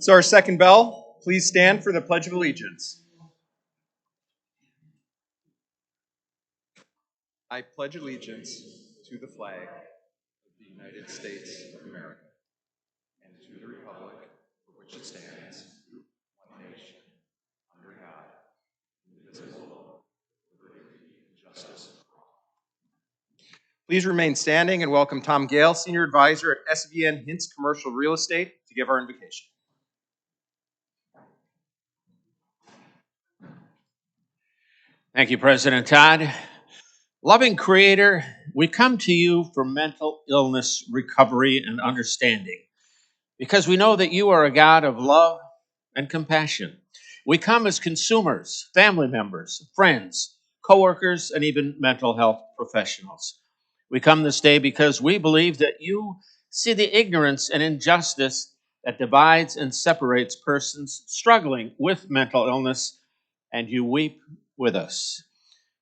So our second bell, please stand for the Pledge of Allegiance. I pledge allegiance to the flag of the United States of America and to the republic for which it stands, one nation, under God, indivisible, with liberty and justice for all. Please remain standing and welcome Tom Gale, Senior Advisor at SVN Hintz Commercial Real Estate, to give our invocation. Thank you, President Todd. Loving Creator, we come to you for mental illness recovery and understanding because we know that you are a God of love and compassion. We come as consumers, family members, friends, coworkers, and even mental health professionals. We come this day because we believe that you see the ignorance and injustice that divides and separates persons struggling with mental illness, and you weep with us.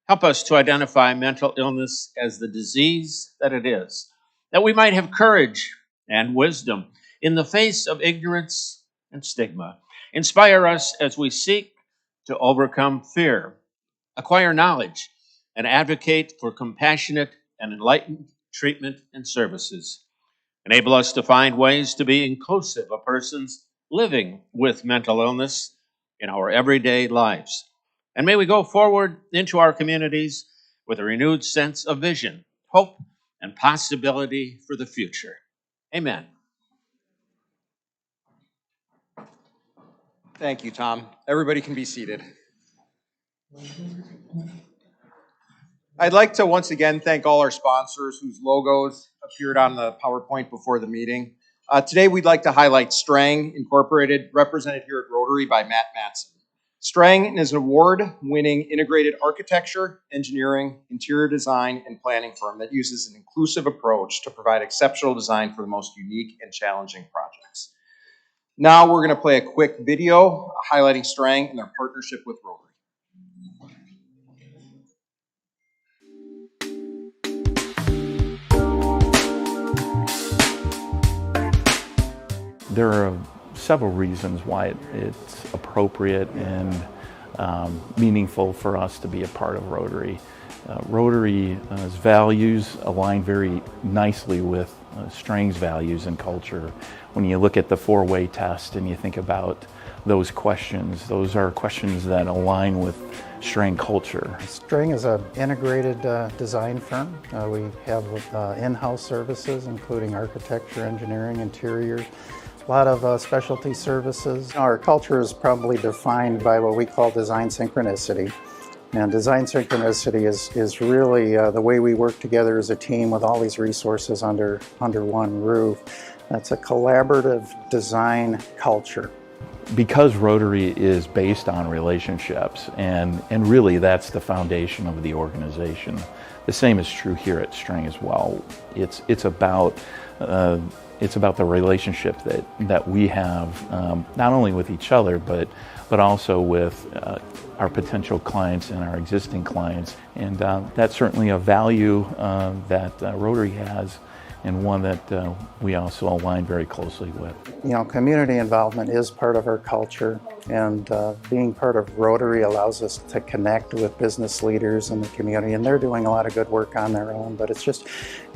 Help us to identify mental illness as the disease that it is, that we might have courage and wisdom in the face of ignorance and stigma. Inspire us as we seek to overcome fear, acquire knowledge, and advocate for compassionate and enlightened treatment and services. Enable us to find ways to be inclusive of persons living with mental illness in our everyday lives. And may we go forward into our communities with a renewed sense of vision, hope, and possibility for the future. Amen. Thank you, Tom. Everybody can be seated. I'd like to once again thank all our sponsors whose logos appeared on the PowerPoint before the meeting. Today we'd like to highlight Strang Incorporated, represented here at Rotary by Matt Matson. Strang is an award-winning integrated architecture, engineering, interior design, and planning firm that uses an inclusive approach to provide exceptional design for the most unique and challenging projects. Now we're going to play a quick video highlighting Strang and their partnership with Rotary. There are several reasons why it's appropriate and meaningful for us to be a part of Rotary. Rotary's values align very nicely with Strang's values and culture. When you look at the four-way test and you think about those questions, those are questions that align with Strang culture. Strang is an integrated design firm. We have in-house services, including architecture, engineering, interiors, a lot of specialty services. Our culture is probably defined by what we call design synchronicity. And design synchronicity is really the way we work together as a team with all these resources under one roof. That's a collaborative design culture. Because Rotary is based on relationships, and really that's the foundation of the organization. The same is true here at Strang as well. It's about the relationship that we have, not only with each other, but also with our potential clients and our existing clients. And that's certainly a value that Rotary has, and one that we also align very closely with. You know, community involvement is part of our culture, and being part of Rotary allows us to connect with business leaders in the community, and they're doing a lot of good work on their own, but it's just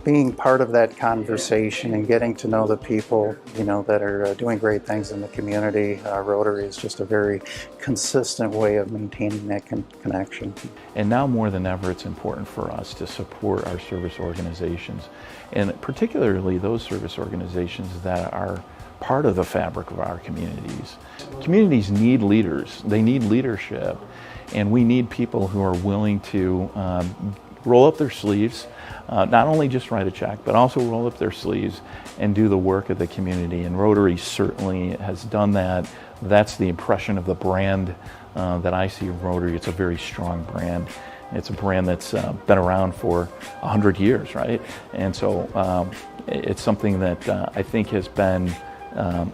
being part of that conversation and getting to know the people, you know, that are doing great things in the community. Rotary is just a very consistent way of maintaining that connection. And now more than ever, it's important for us to support our service organizations, and particularly those service organizations that are part of the fabric of our communities. Communities need leaders, they need leadership, and we need people who are willing to roll up their sleeves, not only just write a check, but also roll up their sleeves and do the work of the community. And Rotary certainly has done that. That's the impression of the brand that I see of Rotary. It's a very strong brand. It's a brand that's been around for 100 years, right? And so it's something that I think has been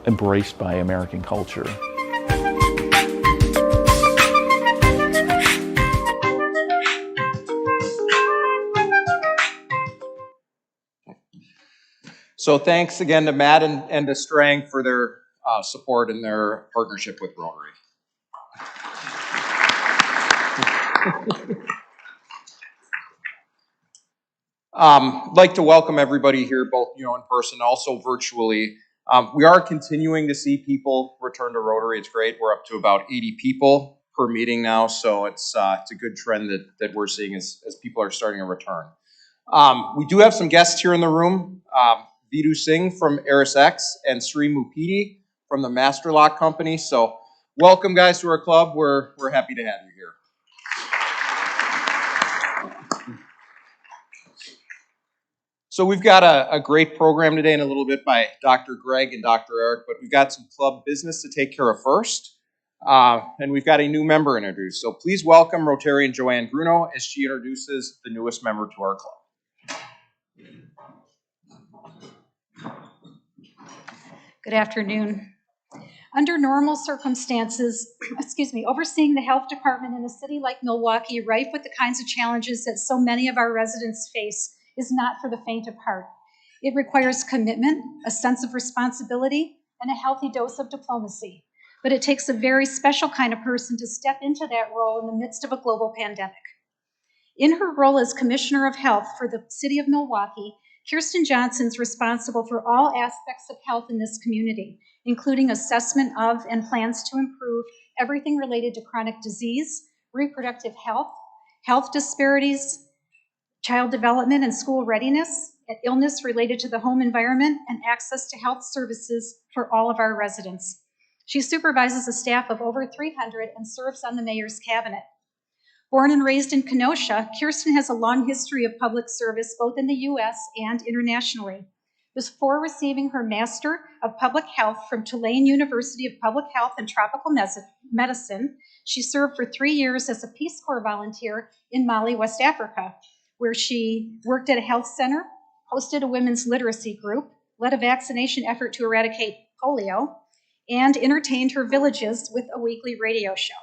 embraced by American culture. So thanks again to Matt and to Strang for their support and their partnership with Rotary. I'd like to welcome everybody here, both in person, also virtually. We are continuing to see people return to Rotary. It's great. We're up to about 80 people per meeting now, so it's a good trend that we're seeing as people are starting to return. We do have some guests here in the room. Vidhu Singh from Eris X and Sri Mupidi from the Master Lock Company. So welcome, guys, to our club. We're happy to have you here. So we've got a great program today and a little bit by Dr. Greg and Dr. Eric, but we've got some club business to take care of first. And we've got a new member introduced. So please welcome Rotarian Joanne Bruno as she introduces the newest member to our club. Good afternoon. Under normal circumstances, overseeing the health department in a city like Milwaukee, rife with the kinds of challenges that so many of our residents face, is not for the faint of heart. It requires commitment, a sense of responsibility, and a healthy dose of diplomacy. But it takes a very special kind of person to step into that role in the midst of a global pandemic. In her role as Commissioner of Health for the City of Milwaukee, Kirsten Johnson is responsible for all aspects of health in this community, including assessment of and plans to improve everything related to chronic disease, reproductive health, health disparities, child development and school readiness, and illness related to the home environment, and access to health services for all of our residents. She supervises a staff of over 300 and serves on the mayor's cabinet. Born and raised in Kenosha, Kirsten has a long history of public service both in the U.S. and internationally. Before receiving her Master of Public Health from Tulane University of Public Health and Tropical Medicine, she served for 3 years as a Peace Corps volunteer in Mali, West Africa, where she worked at a health center, hosted a women's literacy group, led a vaccination effort to eradicate polio, and entertained her villages with a weekly radio show.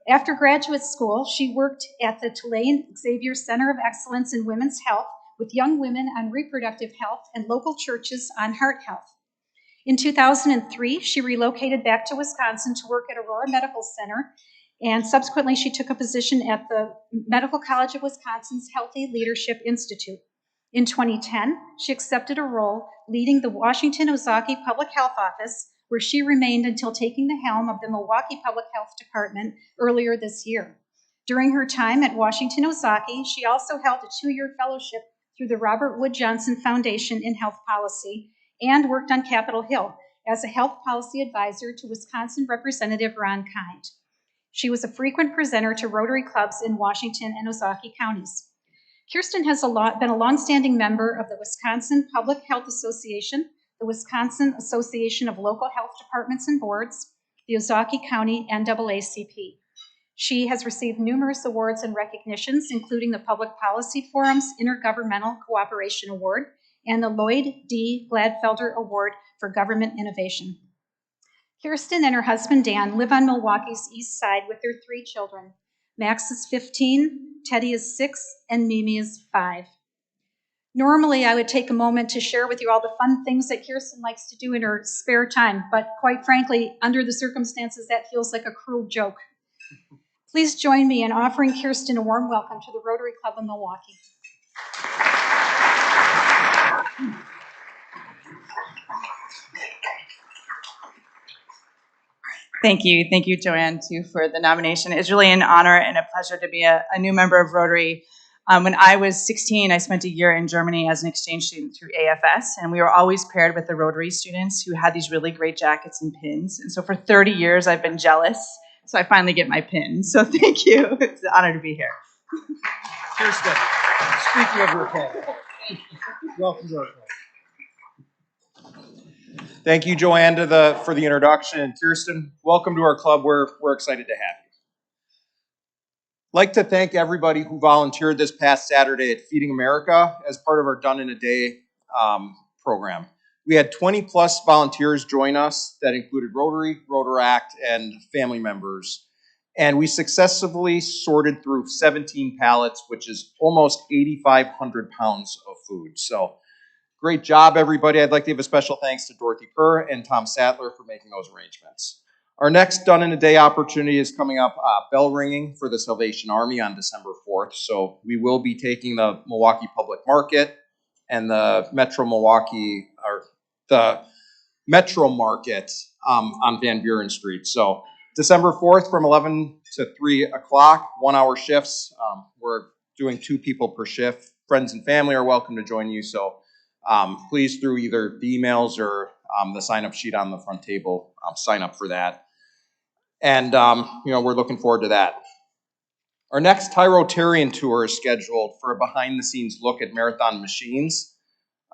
After graduate school, she worked at the Tulane Xavier Center of Excellence in Women's Health with young women on reproductive health and local churches on heart health. In 2003, she relocated back to Wisconsin to work at Aurora Medical Center, and subsequently she took a position at the Medical College of Wisconsin's Healthy Leadership Institute. In 2010, she accepted a role leading the Washington Ozaukee Public Health Office, where she remained until taking the helm of the Milwaukee Public Health Department earlier this year. During her time at Washington Ozaukee, she also held a 2-year fellowship through the Robert Wood Johnson Foundation in Health Policy and worked on Capitol Hill as a health policy advisor to Wisconsin Representative Ron Kind. She was a frequent presenter to Rotary clubs in Washington and Ozaukee counties. Kirsten has been a longstanding member of the Wisconsin Public Health Association, the Wisconsin Association of Local Health Departments and Boards, the Ozaukee County NAACP. She has received numerous awards and recognitions, including the Public Policy Forum's Intergovernmental Cooperation Award and the Lloyd D. Gladfelder Award for Government Innovation. Kirsten and her husband Dan live on Milwaukee's east side with their 3 children. Max is 15, Teddy is 6, and Mimi is 5. Normally, I would take a moment to share with you all the fun things that Kirsten likes to do in her spare time, but quite frankly, under the circumstances, that feels like a cruel joke. Please join me in offering Kirsten a warm welcome to the Rotary Club of Milwaukee. Thank you, Joanne, too, for the nomination. It's really an honor and a pleasure to be a new member of Rotary. When I was 16, I spent a year in Germany as an exchange student through AFS, and we were always paired with the Rotary students who had these really great jackets and pins. And so for 30 years, I've been jealous, so I finally get my pin. So thank you. It's an honor to be here. Kirsten, speaking of your pin, welcome to our club. Thank you, Joanne, for the introduction. And Kirsten, welcome to our club. We're excited to have you. I'd like to thank everybody who volunteered this past Saturday at Feeding America as part of our Done in a Day program. We had 20 plus volunteers join us that included Rotary, Rotaract, and family members. And we successfully sorted through 17 pallets, which is almost 8,500 pounds of food. So Great job, everybody. I'd like to give a special thanks to Dorothy Kerr and Tom Sattler for making those arrangements. Our next Done in a Day opportunity is coming up, bell ringing for the Salvation Army on December 4th. So we will be taking the Milwaukee Public Market and the Metro Milwaukee, or the Metro Market on Van Buren Street. So December 4th from 11 to 3 o'clock, 1 hour shifts. We're doing 2 people per shift. Friends and family are welcome to join you. So please, through either the emails or the sign-up sheet on the front table, sign up for that. And, we're looking forward to that. Our next Rotarian tour is scheduled for a behind-the-scenes look at marathon machines,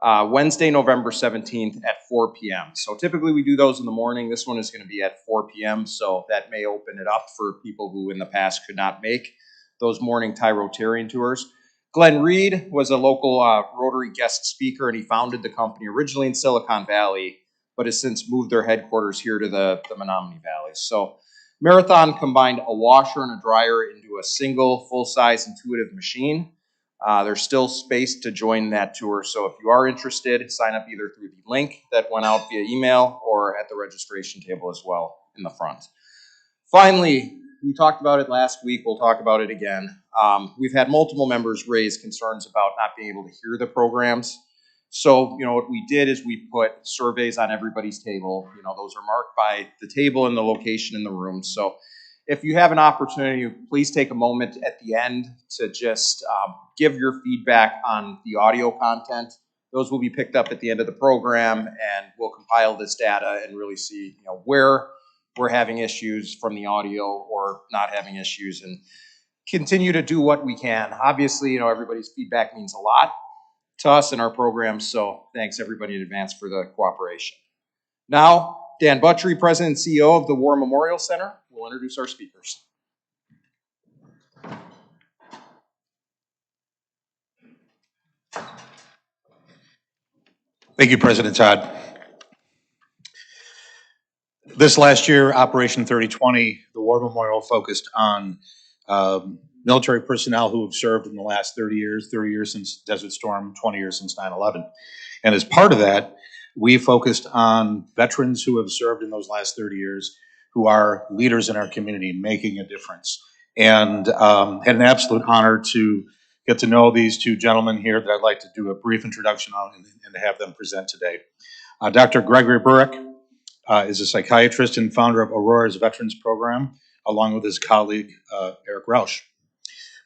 Wednesday, November 17th at 4 p.m. So typically we do those in the morning. This one is going to be at 4 p.m., so that may open it up for people who in the past could not make those morning Rotarian tours. Glenn Reed was a local Rotary guest speaker, and he founded the company originally in Silicon Valley, but has since moved their headquarters here to the Menominee Valley. So Marathon combined a washer and a dryer into a single full-size intuitive machine. There's still space to join that tour, so if you are interested, sign up either through the link that went out via email or at the registration table as well in the front. Finally, we talked about it last week. We'll talk about it again. We've had multiple members raise concerns about not being able to hear the programs. So, what we did is we put surveys on everybody's table. Those are marked by the table and the location in the room. So if you have an opportunity, please take a moment at the end to just give your feedback on the audio content. Those will be picked up at the end of the program, and we'll compile this data and really see, where we're having issues from the audio or not having issues, and continue to do what we can. Obviously, everybody's feedback means a lot to us in our programs, so thanks everybody in advance for the cooperation. Now, Dan Butchery, President and CEO of the War Memorial Center, will introduce our speakers. Thank you, President Todd. This last year, Operation 3020, the War Memorial focused on military personnel who have served in the last 30 years since Desert Storm, 20 years since 9/11. And as part of that, we focused on veterans who have served in those last 30 years, who are leaders in our community, making a difference. And had an absolute honor to get to know these 2 gentlemen here that I'd like to do a brief introduction on and to have them present today. Dr. Gregory Burek is a psychiatrist and founder of Aurora's Veterans Program, along with his colleague, Erich Roush.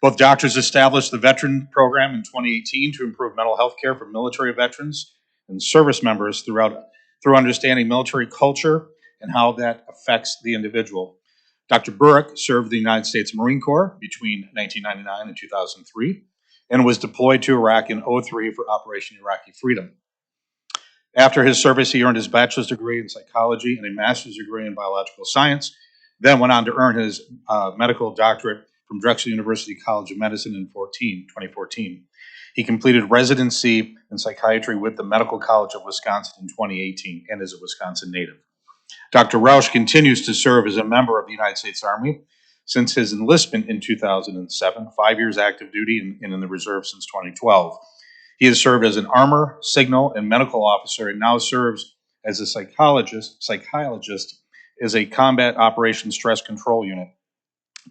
Both doctors established the Veteran Program in 2018 to improve mental health care for military veterans and service members through understanding military culture and how that affects the individual. Dr. Burek served the United States Marine Corps between 1999 and 2003 and was deployed to Iraq in 2003 for Operation Iraqi Freedom. After his service, he earned his bachelor's degree in psychology and a master's degree in biological science, then went on to earn his medical doctorate from Drexel University College of Medicine in 2014. He completed residency in psychiatry with the Medical College of Wisconsin in 2018 and is a Wisconsin native. Dr. Roush continues to serve as a member of the United States Army since his enlistment in 2007, 5 years active duty and in the reserve since 2012. He has served as an armor, signal, and medical officer and now serves as a psychologist as a combat operations stress control unit.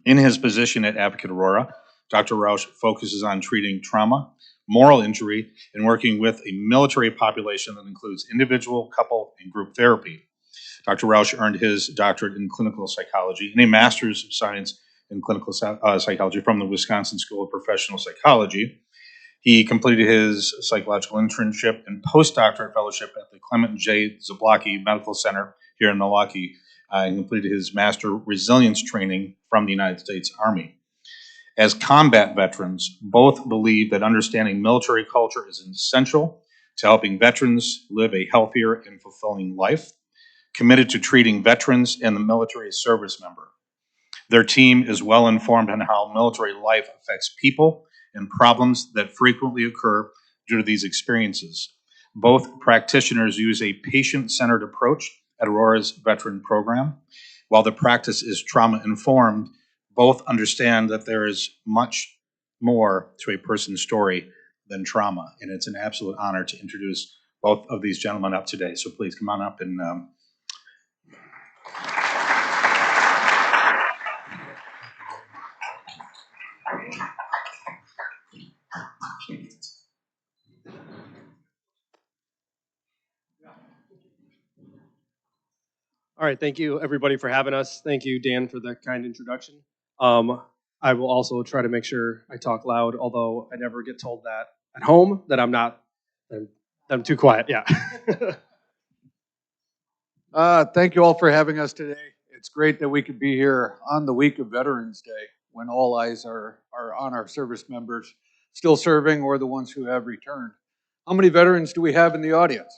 In his position at Advocate Aurora, Dr. Roush focuses on treating trauma, moral injury, and working with a military population that includes individual, couple, and group therapy. Dr. Roush earned his doctorate in clinical psychology and a master's of science in clinical psychology from the Wisconsin School of Professional Psychology. He completed his psychological internship and postdoctorate fellowship at the Clement J. Zablocki Medical Center here in Milwaukee, and completed his master resilience training from the United States Army. As combat veterans, both believe that understanding military culture is essential to helping veterans live a healthier and fulfilling life, committed to treating veterans and the military service member. Their team is well informed on how military life affects people and problems that frequently occur due to these experiences. Both practitioners use a patient-centered approach at Aurora's Veteran Program. While the practice is trauma-informed, both understand that there is much more to a person's story than trauma, and it's an absolute honor to introduce both of these gentlemen up today. So please come on up and All right, thank you everybody for having us. Thank you, Dan, for the kind introduction. I will also try to make sure I talk loud, although I never get told that at home, that I'm too quiet, yeah. Thank you all for having us today. It's great that we could be here on the week of Veterans Day when all eyes are on our service members still serving or the ones who have returned. How many veterans do we have in the audience?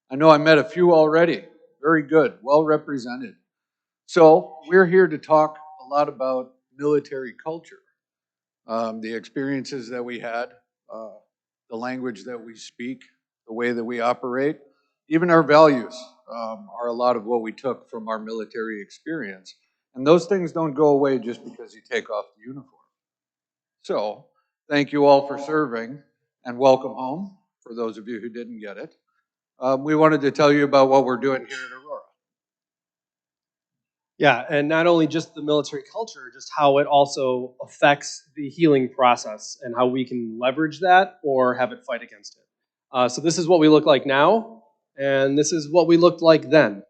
I know I met a few already. Very good, well represented. So we're here to talk a lot about military culture, the experiences that we had, the language that we speak, the way that we operate, even our values are a lot of what we took from our military experience. And those things don't go away just because you take off the uniform. So thank you all for serving and welcome home for those of you who didn't get it. We wanted to tell you about what we're doing here at Aurora. Yeah, and not only just the military culture, just how it also affects the healing process and how we can leverage that or have it fight against it. So this is what we look like now, and this is what we looked like then.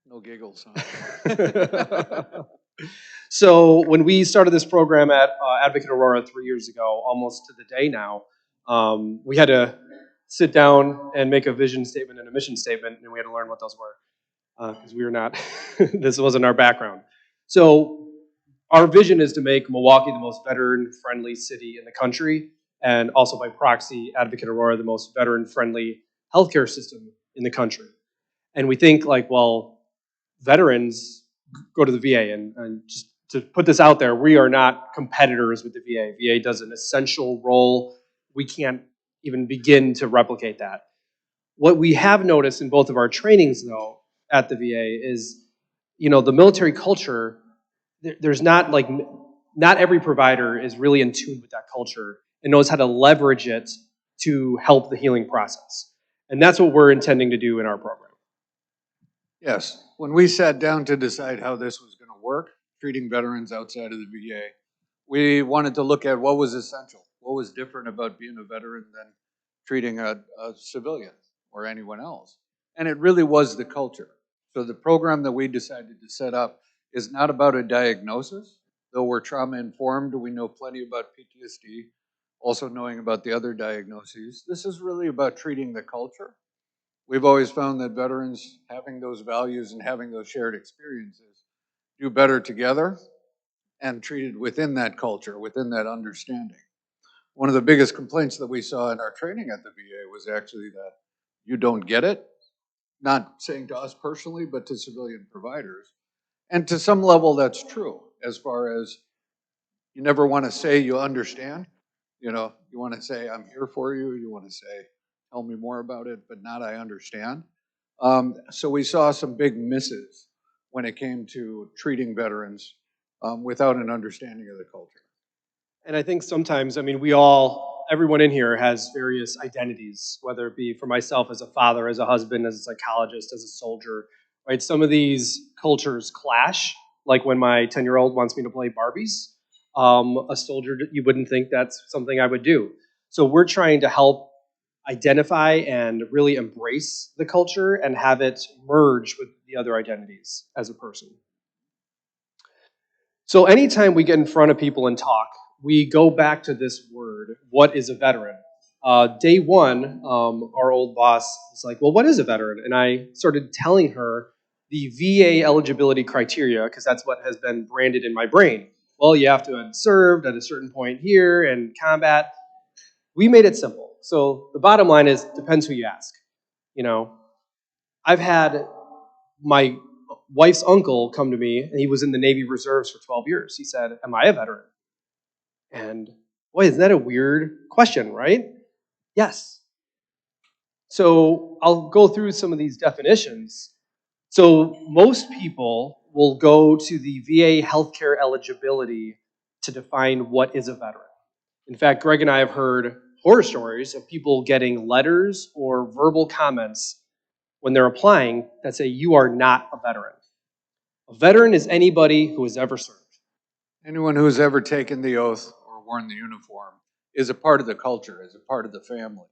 No giggles, huh? So when we started this program at Advocate Aurora 3 years ago, almost to the day now, we had to sit down and make a vision statement and a mission statement, and we had to learn what those were because we were not, this wasn't our background. So our vision is to make Milwaukee the most veteran-friendly city in the country, and also by proxy, Advocate Aurora the most veteran-friendly healthcare system in the country. And we think like, well, veterans go to the VA, and just to put this out there, we are not competitors with the VA. VA does an essential role. We can't even begin to replicate that. What we have noticed in both of our trainings, though, at the VA is, you know, the military culture, there's not like, not every provider is really in tune with that culture and knows how to leverage it to help the healing process. And that's what we're intending to do in our program. Yes, when we sat down to decide how this was going to work, treating veterans outside of the VA, we wanted to look at what was essential, what was different about being a veteran than treating a civilian or anyone else. And it really was the culture. So the program that we decided to set up is not about a diagnosis, though we're trauma informed, we know plenty about PTSD, also knowing about the other diagnoses. This is really about treating the culture. We've always found that veterans having those values and having those shared experiences do better together and treated within that culture, within that understanding. One of the biggest complaints that we saw in our training at the VA was actually that you don't get it, not saying to us personally, but to civilian providers. And to some level, that's true, as far as you never want to say you understand. You know, you want to say, I'm here for you. You want to say, tell me more about it, but not I understand. So we saw some big misses when it came to treating veterans without an understanding of the culture. And I think sometimes, I mean, everyone in here has various identities, whether it be for myself as a father, as a husband, as a psychologist, as a soldier, right? Some of these cultures clash, like when my 10-year-old wants me to play Barbies. A soldier, you wouldn't think that's something I would do. So we're trying to help identify and really embrace the culture and have it merge with the other identities as a person. So anytime we get in front of people and talk, we go back to this word, what is a veteran? Day one, our old boss was like, well, what is a veteran? And I started telling her the VA eligibility criteria, because that's what has been branded in my brain. Well, you have to have served at a certain point here and combat. We made it simple. So the bottom line is, depends who you ask. You know, I've had my wife's uncle come to me, and he was in the Navy Reserves for 12 years. He said, am I a veteran? And boy, isn't that a weird question, right? Yes. So I'll go through some of these definitions. So most people will go to the VA healthcare eligibility to define what is a veteran. In fact, Greg and I have heard horror stories of people getting letters or verbal comments when they're applying that say, you are not a veteran. A veteran is anybody who has ever served. Anyone who has ever taken the oath or worn the uniform is a part of the culture, is a part of the family.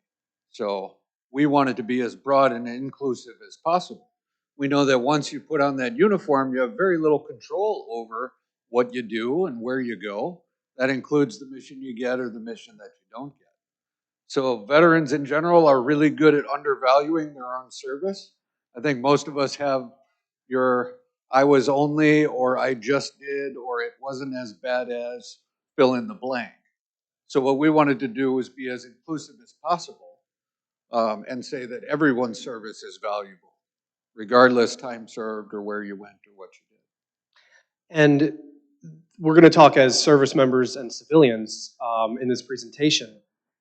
So we want it to be as broad and inclusive as possible. We know that once you put on that uniform, you have very little control over what you do and where you go. That includes the mission you get or the mission that you don't get. So veterans in general are really good at undervaluing their own service. I think most of us have your I was only, or I just did, or it wasn't as bad as, fill in the blank. So what we wanted to do was be as inclusive as possible and say that everyone's service is valuable, regardless time served or where you went or what you did. And we're going to talk as service members and civilians in this presentation.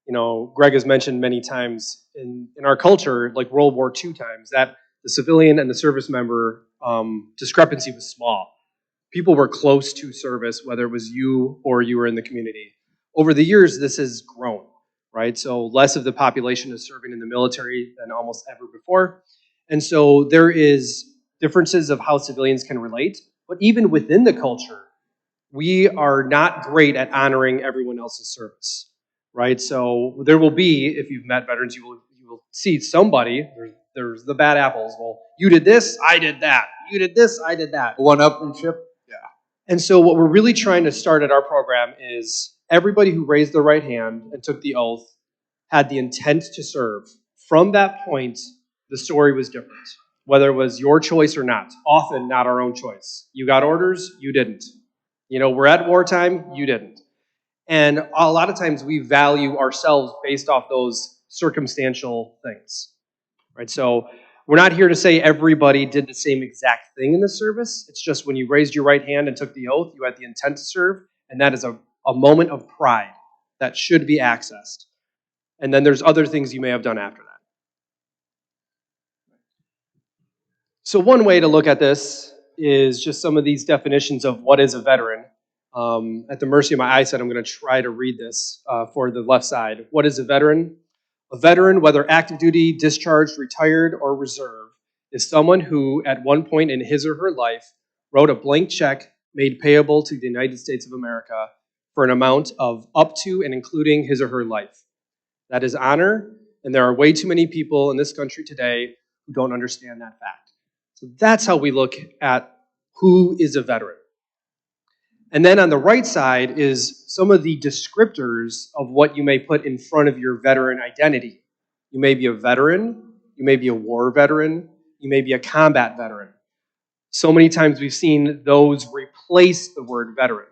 You know, Greg has mentioned many times in our culture, like World War II times, that the civilian and the service member discrepancy was small. People were close to service, whether it was you or you were in the community. Over the years, this has grown, right? So less of the population is serving in the military than almost ever before. And so there is differences of how civilians can relate, but even within the culture, we are not great at honoring everyone else's service, right? So there will be, if you've met veterans, you will see somebody, there's the bad apples. Well, you did this, I did that. You did this, I did that. One-upmanship? Yeah. And so what we're really trying to start at our program is everybody who raised their right hand and took the oath had the intent to serve. From that point, the story was different, whether it was your choice or not. Often not our own choice. You got orders, you didn't. You know, we're at wartime, you didn't. And a lot of times we value ourselves based off those circumstantial things, right? So we're not here to say everybody did the same exact thing in the service. It's just when you raised your right hand and took the oath, you had the intent to serve, and that is a moment of pride that should be accessed. And then there's other things you may have done after that. So one way to look at this is just some of these definitions of what is a veteran. At the mercy of my eyesight, I'm going to try to read this for the left side. What is a veteran? A veteran, whether active duty, discharged, retired, or reserve, is someone who, at one point in his or her life, wrote a blank check made payable to the United States of America for an amount of up to and including his or her life. That is honor, and there are way too many people in this country today who don't understand that fact. So that's how we look at who is a veteran. And then on the right side is some of the descriptors of what you may put in front of your veteran identity. You may be a veteran, you may be a war veteran, you may be a combat veteran. So many times we've seen those replace the word veteran.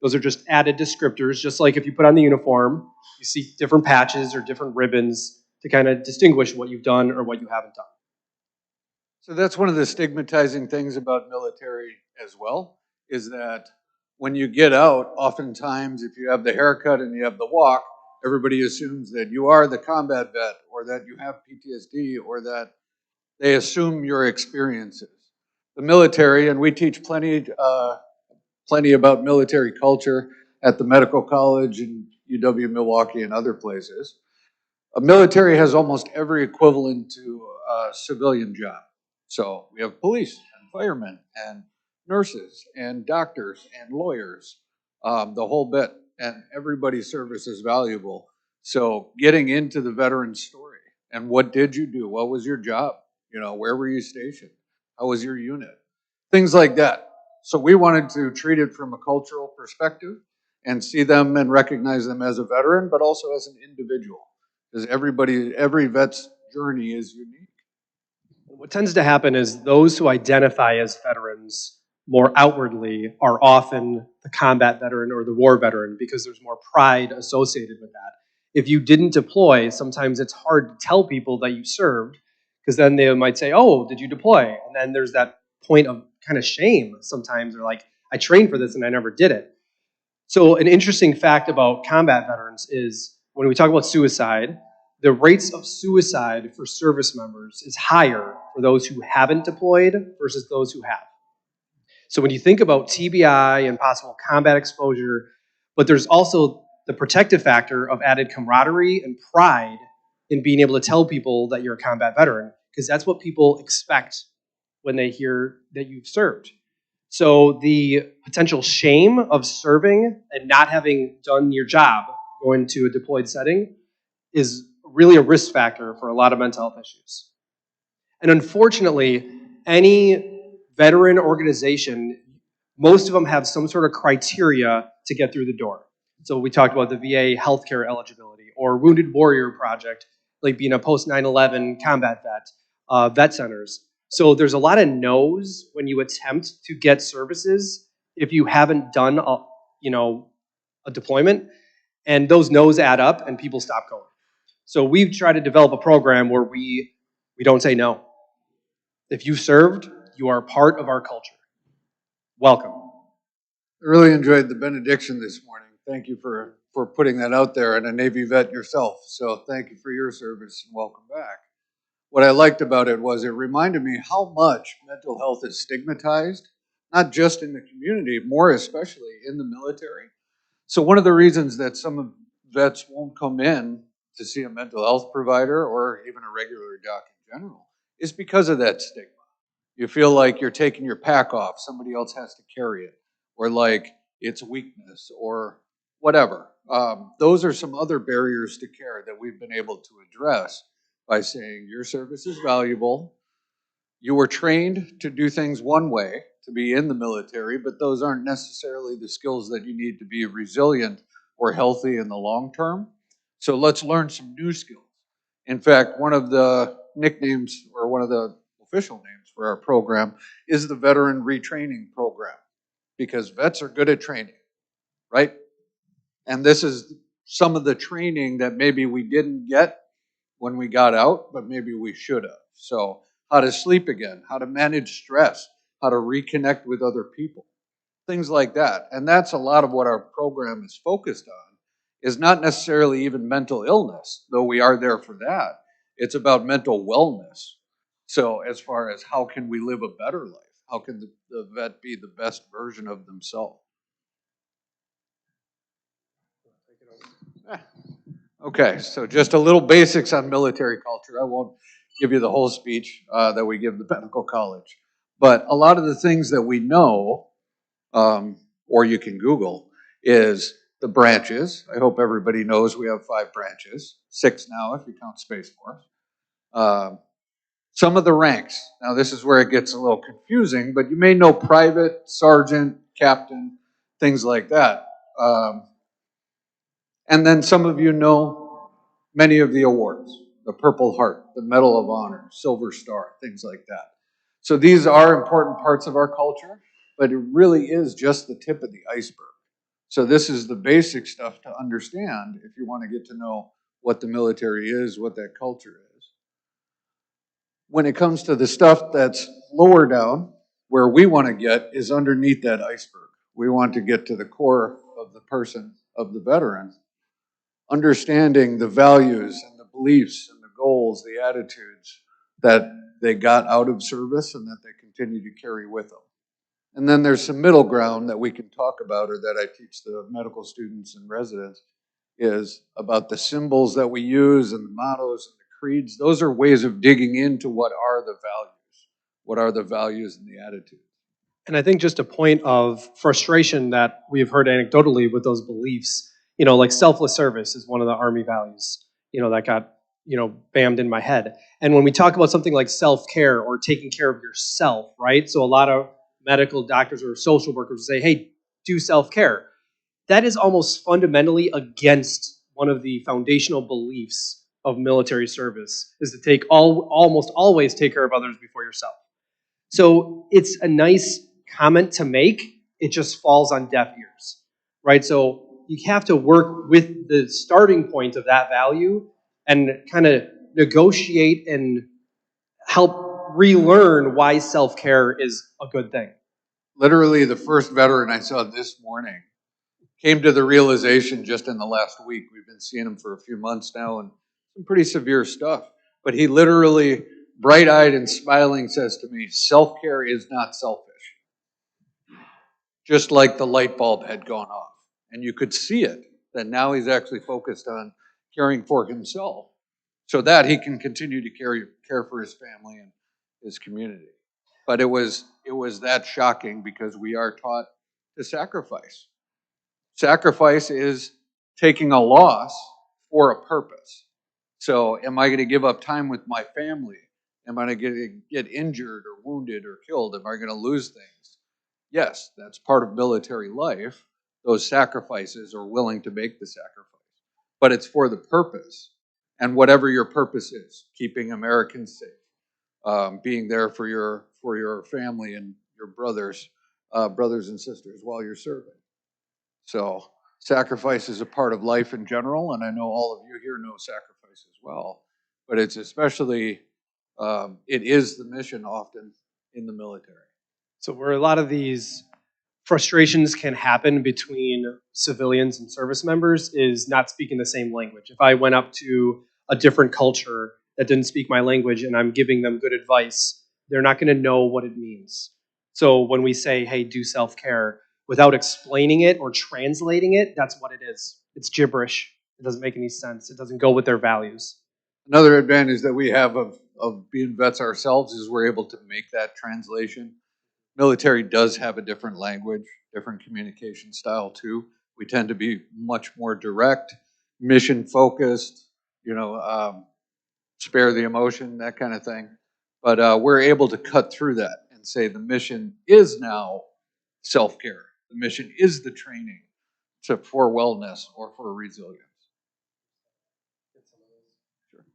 Those are just added descriptors, just like if you put on the uniform, you see different patches or different ribbons to kind of distinguish what you've done or what you haven't done. So that's one of the stigmatizing things about military as well, is that when you get out, oftentimes if you have the haircut and you have the walk, everybody assumes that you are the combat vet or that you have PTSD or that they assume your experiences. The military, and we teach plenty about military culture at the medical college in UW Milwaukee and other places. A military has almost every equivalent to a civilian job. So we have police and firemen and nurses and doctors and lawyers, the whole bit, and everybody's service is valuable. So getting into the veteran story and what did you do? What was your job? You know, where were you stationed? How was your unit? Things like that. So we wanted to treat it from a cultural perspective and see them and recognize them as a veteran, but also as an individual. Because every vet's journey is unique. What tends to happen is those who identify as veterans more outwardly are often the combat veteran or the war veteran because there's more pride associated with that. If you didn't deploy, sometimes it's hard to tell people that you served because then they might say, oh, did you deploy? And then there's that point of kind of shame sometimes. They're like, I trained for this and I never did it. So an interesting fact about combat veterans is when we talk about suicide, the rates of suicide for service members is higher for those who haven't deployed versus those who have. So when you think about TBI and possible combat exposure, but there's also the protective factor of added camaraderie and pride in being able to tell people that you're a combat veteran, because that's what people expect when they hear that you've served. So the potential shame of serving and not having done your job going to a deployed setting is really a risk factor for a lot of mental health issues. And unfortunately, any veteran organization, most of them have some sort of criteria to get through the door. So we talked about the VA healthcare eligibility or Wounded Warrior Project, like being a post 9/11 combat vet centers. So there's a lot of no's when you attempt to get services if you haven't done a deployment, and those no's add up and people stop going. So we've tried to develop a program where we don't say no. If you served, you are part of our culture. Welcome. I really enjoyed the benediction this morning. Thank you for putting that out there, and a Navy vet yourself. So thank you for your service and welcome back. What I liked about it was it reminded me how much mental health is stigmatized, not just in the community, more especially in the military. So one of the reasons that some vets won't come in to see a mental health provider or even a regular doc in general is because of that stigma. You feel like you're taking your pack off, somebody else has to carry it, or like it's weakness or whatever. Those are some other barriers to care that we've been able to address by saying your service is valuable. You were trained to do things one way, to be in the military, but those aren't necessarily the skills that you need to be resilient or healthy in the long term. So let's learn some new skills. In fact, one of the nicknames or one of the official names for our program is the Veteran Retraining Program, because vets are good at training, right? And this is some of the training that maybe we didn't get when we got out, but maybe we should have. So how to sleep again, how to manage stress, how to reconnect with other people, things like that. And that's a lot of what our program is focused on, is not necessarily even mental illness, though we are there for that. It's about mental wellness. So as far as how can we live a better life? How can the vet be the best version of themselves? Okay, so just a little basics on military culture. I won't give you the whole speech that we give the medical college. But a lot of the things that we know, or you can Google, is the branches. I hope everybody knows we have 5 branches, 6 now if you count Space Force. Some of the ranks. Now this is where it gets a little confusing, but you may know private, sergeant, captain, things like that. And then some of you know many of the awards, the Purple Heart, the Medal of Honor, Silver Star, things like that. So these are important parts of our culture, but it really is just the tip of the iceberg. So this is the basic stuff to understand if you want to get to know what the military is, what that culture is. When it comes to the stuff that's lower down, where we want to get is underneath that iceberg. We want to get to the core of the person, of the veteran, understanding the values and the beliefs and the goals, the attitudes that they got out of service and that they continue to carry with them. And then there's some middle ground that we can talk about, or that I teach the medical students and residents, is about the symbols that we use and the mottos and the creeds. Those are ways of digging into what are the values. What are the values and the attitudes? And I think just a point of frustration that we've heard anecdotally with those beliefs, like selfless service is one of the Army values, that got, bammed in my head. And when we talk about something like self-care or taking care of yourself, right? So a lot of medical doctors or social workers say, hey, do self-care. That is almost fundamentally against one of the foundational beliefs of military service, is to almost always take care of others before yourself. So it's a nice comment to make. It just falls on deaf ears, right? So you have to work with the starting point of that value and kind of negotiate and help relearn why self-care is a good thing. Literally, the first veteran I saw this morning came to the realization just in the last week. We've been seeing him for a few months now, and some pretty severe stuff. But he literally, bright-eyed and smiling, says to me, self-care is not selfish. Just like the light bulb had gone off. And you could see it. that now he's actually focused on caring for himself so that he can continue to care for his family and his community. But it was that shocking because we are taught to sacrifice. Sacrifice is taking a loss for a purpose. So am I going to give up time with my family? Am I going to get injured or wounded or killed? Am I going to lose things? Yes, that's part of military life. Those sacrifices are willing to make the sacrifice. But it's for the purpose. And whatever your purpose is, keeping Americans safe, being there for your family and your brothers and sisters while you're serving. So sacrifice is a part of life in general, and I know all of you here know sacrifice as well. But it's especially, it is the mission often in the military. So where a lot of these frustrations can happen between civilians and service members is not speaking the same language. If I went up to a different culture that didn't speak my language and I'm giving them good advice, they're not going to know what it means. So when we say, hey, do self-care, without explaining it or translating it, that's what it is. It's gibberish. It doesn't make any sense. It doesn't go with their values. Another advantage that we have of being vets ourselves is we're able to make that translation. Military does have a different language, different communication style too. We tend to be much more direct, mission focused, spare the emotion, that kind of thing. But we're able to cut through that and say the mission is now self-care. The mission is the training for wellness or for resilience. Sure.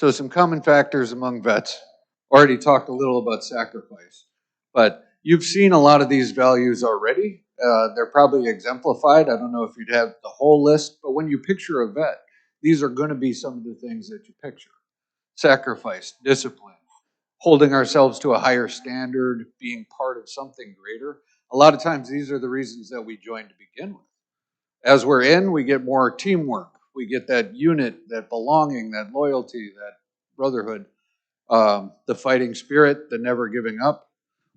So some common factors among vets. Already talked a little about sacrifice, but you've seen a lot of these values already. They're probably exemplified. I don't know if you'd have the whole list, but when you picture a vet, these are going to be some of the things that you picture. Sacrifice, discipline, holding ourselves to a higher standard, being part of something greater. A lot of times these are the reasons that we join to begin with. As we're in, we get more teamwork. We get that unit, that belonging, that loyalty, that brotherhood. The fighting spirit, the never giving up.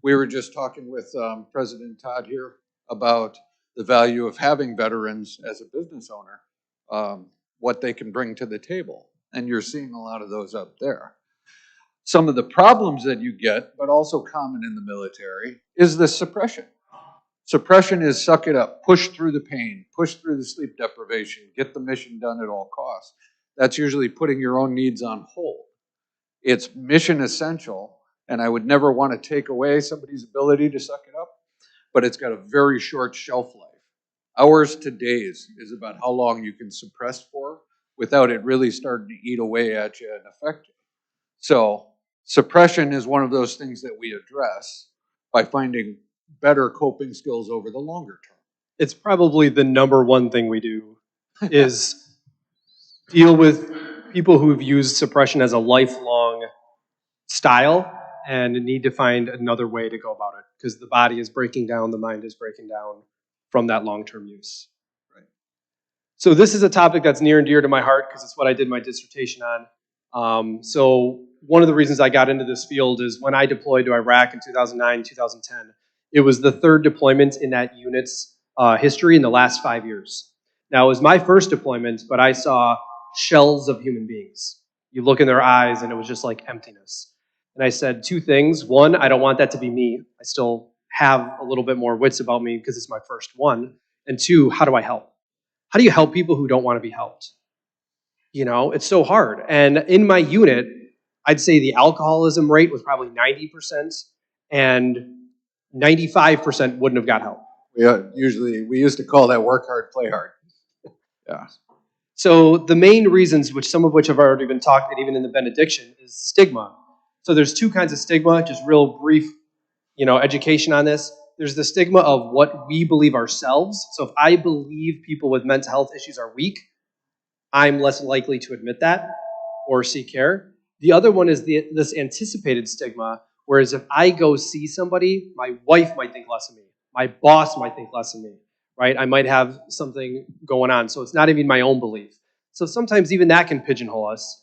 We were just talking with President Todd here about the value of having veterans as a business owner, what they can bring to the table. And you're seeing a lot of those up there. Some of the problems that you get, but also common in the military, is the suppression. Suppression is suck it up, push through the pain, push through the sleep deprivation, get the mission done at all costs. That's usually putting your own needs on hold. It's mission essential, and I would never want to take away somebody's ability to suck it up, but it's got a very short shelf life. Hours to days is about how long you can suppress for without it really starting to eat away at you and affect you. So suppression is one of those things that we address by finding better coping skills over the longer term. It's probably the number one thing we do is deal with people who've used suppression as a lifelong style and need to find another way to go about it because the body is breaking down, the mind is breaking down from that long-term use. Right. So this is a topic that's near and dear to my heart because it's what I did my dissertation on. So one of the reasons I got into this field is when I deployed to Iraq in 2009, 2010, it was the third deployment in that unit's history in the last 5 years. Now, it was my first deployment, but I saw shells of human beings. You look in their eyes and it was just like emptiness. And I said two things. One, I don't want that to be me. I still have a little bit more wits about me because it's my first one. And two, how do I help? How do you help people who don't want to be helped? You know, it's so hard. And in my unit, I'd say the alcoholism rate was probably 90% and 95% wouldn't have got help. We used to call that work hard, play hard. Yeah. So the main reasons, which some of which have already been talked, and even in the benediction, is stigma. So there's two kinds of stigma, just real brief, education on this. There's the stigma of what we believe ourselves. So if I believe people with mental health issues are weak, I'm less likely to admit that or seek care. The other one is this anticipated stigma, whereas if I go see somebody, my wife might think less of me. My boss might think less of me, right? I might have something going on. So it's not even my own belief. So sometimes even that can pigeonhole us.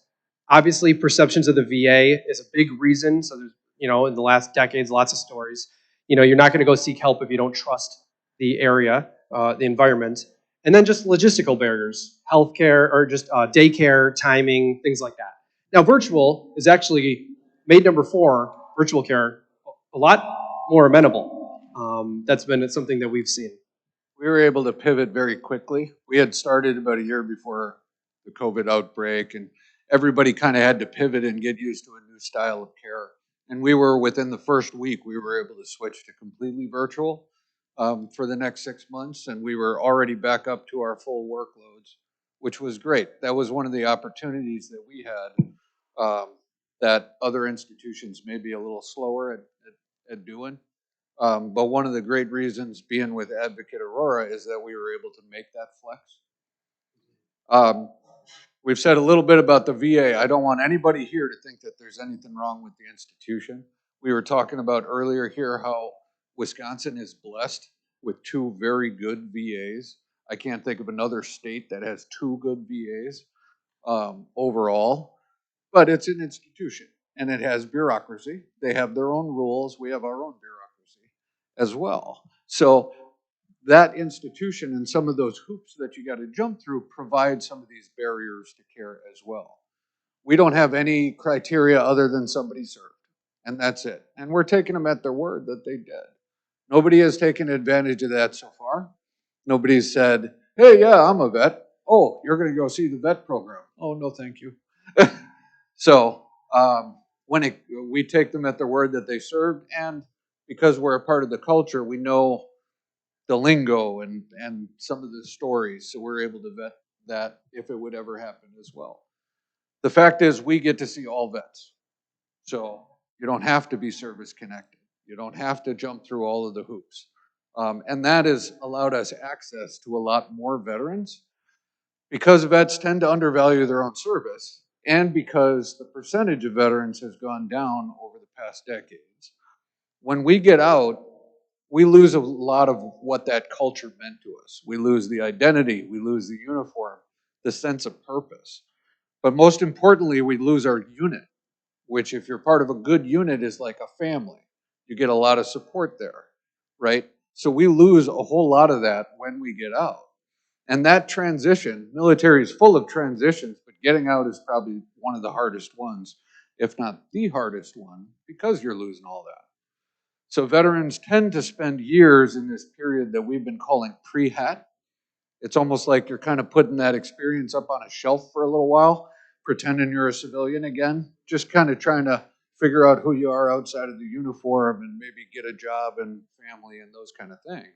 Obviously, perceptions of the VA is a big reason. So there's, in the last decades, lots of stories. You're not going to go seek help if you don't trust the area. the environment, and then just logistical barriers, healthcare or just daycare, timing, things like that. Now, virtual is actually made number 4, virtual care, a lot more amenable. That's been something that we've seen. We were able to pivot very quickly. We had started about a year before the COVID outbreak, and everybody kind of had to pivot and get used to a new style of care. And we were, within the first week, we were able to switch to completely virtual for the next 6 months, and we were already back up to our full workloads, which was great. That was one of the opportunities that we had that other institutions may be a little slower at doing. But one of the great reasons being with Advocate Aurora is that we were able to make that flex. We've said a little bit about the VA. I don't want anybody here to think that there's anything wrong with the institution. We were talking about earlier here how Wisconsin is blessed with 2 very good VAs. I can't think of another state that has 2 good VAs overall, but it's an institution and it has bureaucracy. They have their own rules. We have our own bureaucracy as well. So that institution and some of those hoops that you got to jump through provide some of these barriers to care as well. We don't have any criteria other than somebody served, and that's it. And we're taking them at their word that they did. Nobody has taken advantage of that so far. Nobody's said, hey, yeah, I'm a vet. Oh, you're going to go see the vet program. Oh, no, thank you. So we take them at their word that they served, and because we're a part of the culture, we know the lingo and some of the stories, so we're able to vet that if it would ever happen as well. The fact is we get to see all vets. So you don't have to be service connected. You don't have to jump through all of the hoops. And that has allowed us access to a lot more veterans because vets tend to undervalue their own service and because the percentage of veterans has gone down over the past decades. When we get out, we lose a lot of what that culture meant to us. We lose the identity, we lose the uniform, the sense of purpose. But most importantly, we lose our unit, which if you're part of a good unit is like a family. You get a lot of support there, right? So we lose a whole lot of that when we get out. And that transition, military is full of transitions, but getting out is probably one of the hardest ones, if not the hardest one, because you're losing all that. So veterans tend to spend years in this period that we've been calling pre-hat. It's almost like you're kind of putting that experience up on a shelf for a little while, pretending you're a civilian again, just kind of trying to figure out who you are outside of the uniform and maybe get a job and family and those kind of things.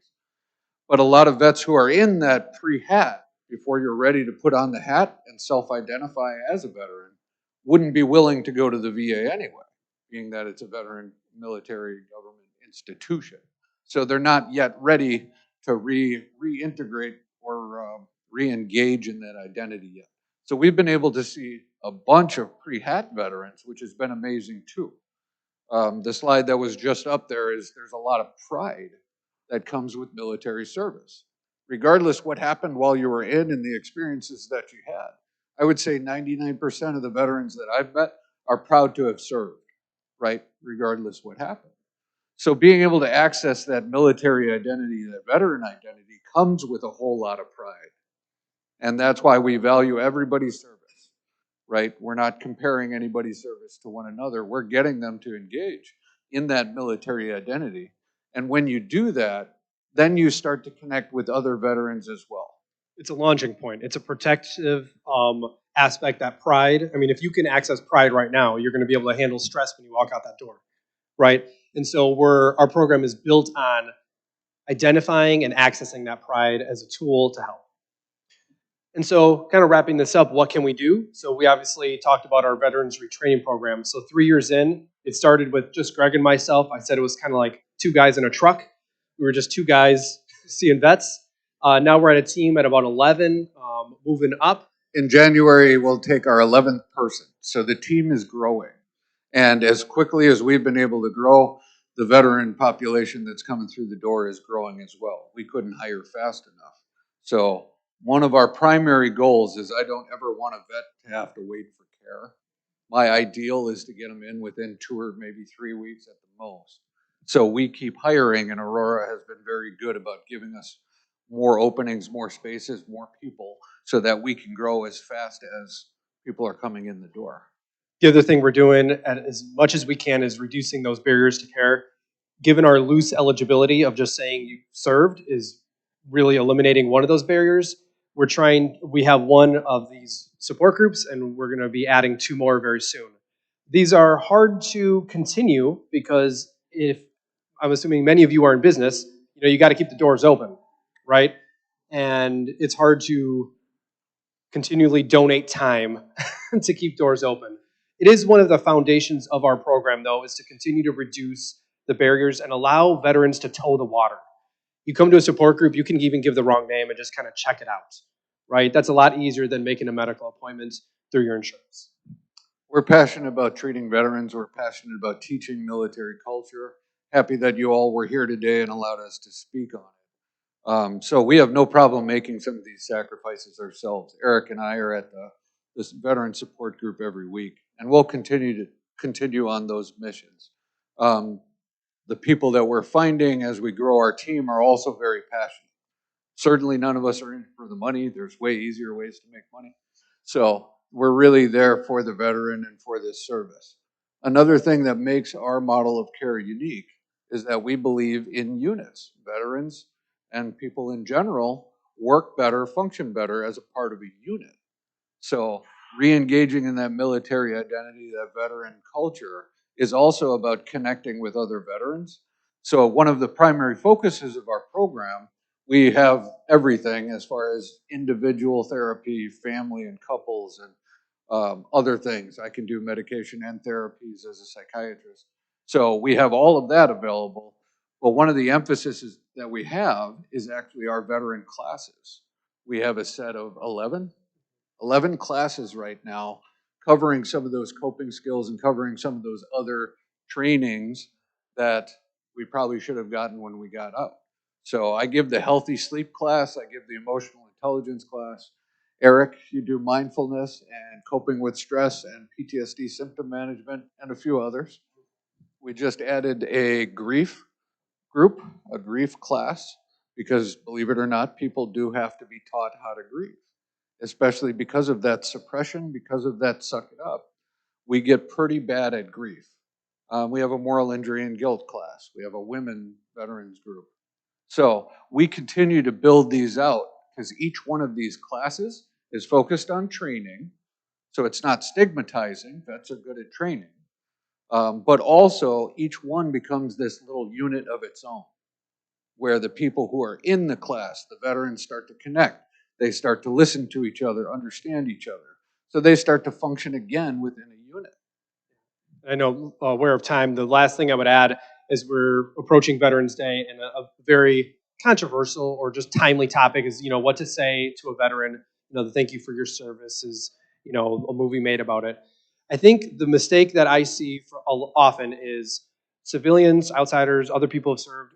But a lot of vets who are in that pre-hat, before you're ready to put on the hat and self-identify as a veteran, wouldn't be willing to go to the VA anyway, being that it's a veteran military government institution. So they're not yet ready to reintegrate or re-engage in that identity yet. So we've been able to see a bunch of pre-hat veterans, which has been amazing too. The slide that was just up there is there's a lot of pride that comes with military service. Regardless what happened while you were in and the experiences that you had. I would say 99% of the veterans that I've met are proud to have served, right? Regardless what happened. So being able to access that military identity, that veteran identity, comes with a whole lot of pride. And that's why we value everybody's service, right? We're not comparing anybody's service to one another. We're getting them to engage in that military identity. And when you do that, then you start to connect with other veterans as well. It's a launching point. It's a protective aspect, that pride. I mean, if you can access pride right now, you're going to be able to handle stress when you walk out that door, right? And so our program is built on identifying and accessing that pride as a tool to help. And so kind of wrapping this up, what can we do? So we obviously talked about our Veterans Retraining Program. So 3 years in, it started with just Greg and myself. I said it was kind of like 2 guys in a truck. We were just 2 guys seeing vets. Now we're at a team at about 11, moving up. In January, we'll take our 11th person. So the team is growing. And as quickly as we've been able to grow, the veteran population that's coming through the door is growing as well. We couldn't hire fast enough. So one of our primary goals is I don't ever want a vet to have to wait for care. My ideal is to get them in within 2 or maybe 3 weeks at the most. So we keep hiring, and Aurora has been very good about giving us more openings, more spaces, more people, so that we can grow as fast as people are coming in the door. The other thing we're doing, as much as we can, is reducing those barriers to care. Given our loose eligibility of just saying you served is really eliminating one of those barriers. We have one of these support groups, and we're going to be adding 2 more very soon. These are hard to continue because if I'm assuming many of you are in business, you got to keep the doors open, right? And it's hard to continually donate time to keep doors open. It is one of the foundations of our program, though, is to continue to reduce the barriers and allow veterans to toe the water. You come to a support group, you can even give the wrong name and just kind of check it out, right? That's a lot easier than making a medical appointment through your insurance. We're passionate about treating veterans. We're passionate about teaching military culture. Happy that you all were here today and allowed us to speak on it. So we have no problem making some of these sacrifices ourselves. Eric and I are at this veteran support group every week, and we'll continue on those missions. The people that we're finding as we grow our team are also very passionate. Certainly none of us are in it for the money. There's way easier ways to make money. So we're really there for the veteran and for this service. Another thing that makes our model of care unique is that we believe in units. Veterans and people in general work better, function better as a part of a unit. So re-engaging in that military identity, that veteran culture, is also about connecting with other veterans. So one of the primary focuses of our program, we have everything as far as individual therapy, family and couples, and other things. I can do medication and therapies as a psychiatrist. So we have all of that available. But one of the emphases that we have is actually our veteran classes. We have a set of 11 classes right now covering some of those coping skills and covering some of those other trainings that we probably should have gotten when we got out. So I give the healthy sleep class, I give the emotional intelligence class. Eric, you do mindfulness and coping with stress and PTSD symptom management and a few others. We just added a grief group, a grief class, because believe it or not, people do have to be taught how to grieve, especially because of that suppression, because of that suck it up. We get pretty bad at grief. We have a moral injury and guilt class. We have a women veterans group. So we continue to build these out because each one of these classes is focused on training. So it's not stigmatizing. Vets are good at training. But also each one becomes this little unit of its own, where the people who are in the class, the veterans, start to connect. They start to listen to each other, understand each other. So they start to function again within a unit. I know, aware of time, the last thing I would add is we're approaching Veterans Day, and a very controversial or just timely topic is, what to say to a veteran. The thank you for your service is, a movie made about it. I think the mistake that I see often is civilians, outsiders, other people who have served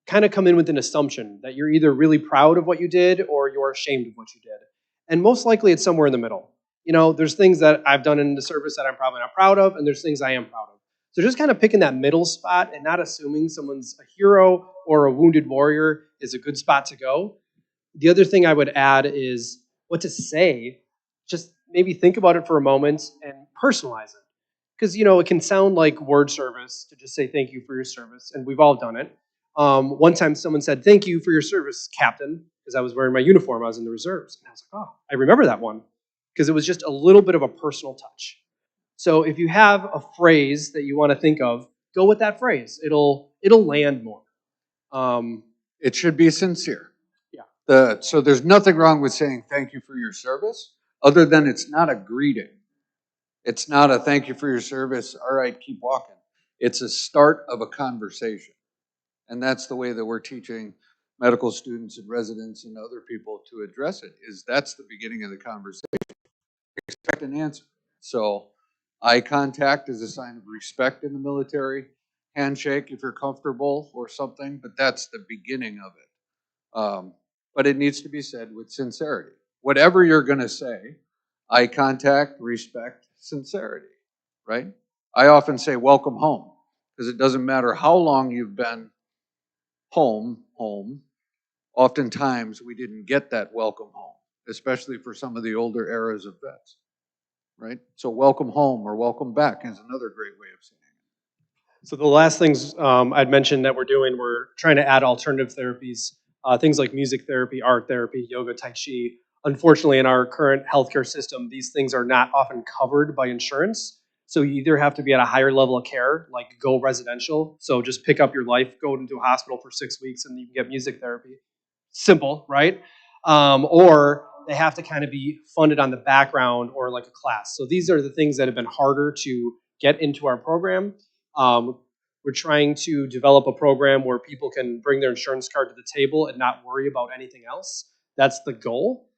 kind of come in with an assumption that you're either really proud of what you did or you're ashamed of what you did. And most likely it's somewhere in the middle. There's things that I've done in the service that I'm probably not proud of, and there's things I am proud of. So just kind of picking that middle spot and not assuming someone's a hero or a wounded warrior is a good spot to go. The other thing I would add is what to say. Just maybe think about it for a moment and personalize it. Because, it can sound like word service to just say thank you for your service, and we've all done it. One time someone said, thank you for your service, Captain, because I was wearing my uniform. I was in the reserves. And I was like, oh, I remember that one. Because it was just a little bit of a personal touch. So if you have a phrase that you want to think of, go with that phrase. It'll land more. It should be sincere. Yeah. So there's nothing wrong with saying thank you for your service, other than it's not a greeting. It's not a thank you for your service, all right, keep walking. It's a start of a conversation. And that's the way that we're teaching medical students and residents and other people to address it, is that's the beginning of the conversation. Expect an answer. So eye contact is a sign of respect in the military. Handshake if you're comfortable or something, but that's the beginning of it. But it needs to be said with sincerity. Whatever you're going to say, eye contact, respect, sincerity, right? I often say welcome home, because it doesn't matter how long you've been home, oftentimes we didn't get that welcome home, especially for some of the older eras of vets, right? So welcome home or welcome back is another great way of saying it. So the last things I'd mentioned that we're doing, we're trying to add alternative therapies, things like music therapy, art therapy, yoga, tai chi. Unfortunately, in our current healthcare system, these things are not often covered by insurance. So you either have to be at a higher level of care, like go residential. So just pick up your life, go into a hospital for 6 weeks, and you can get music therapy. Simple, right? Or they have to kind of be funded on the background or like a class. So these are the things that have been harder to get into our program. We're trying to develop a program where people can bring their insurance card to the table and not worry about anything else. That's the goal.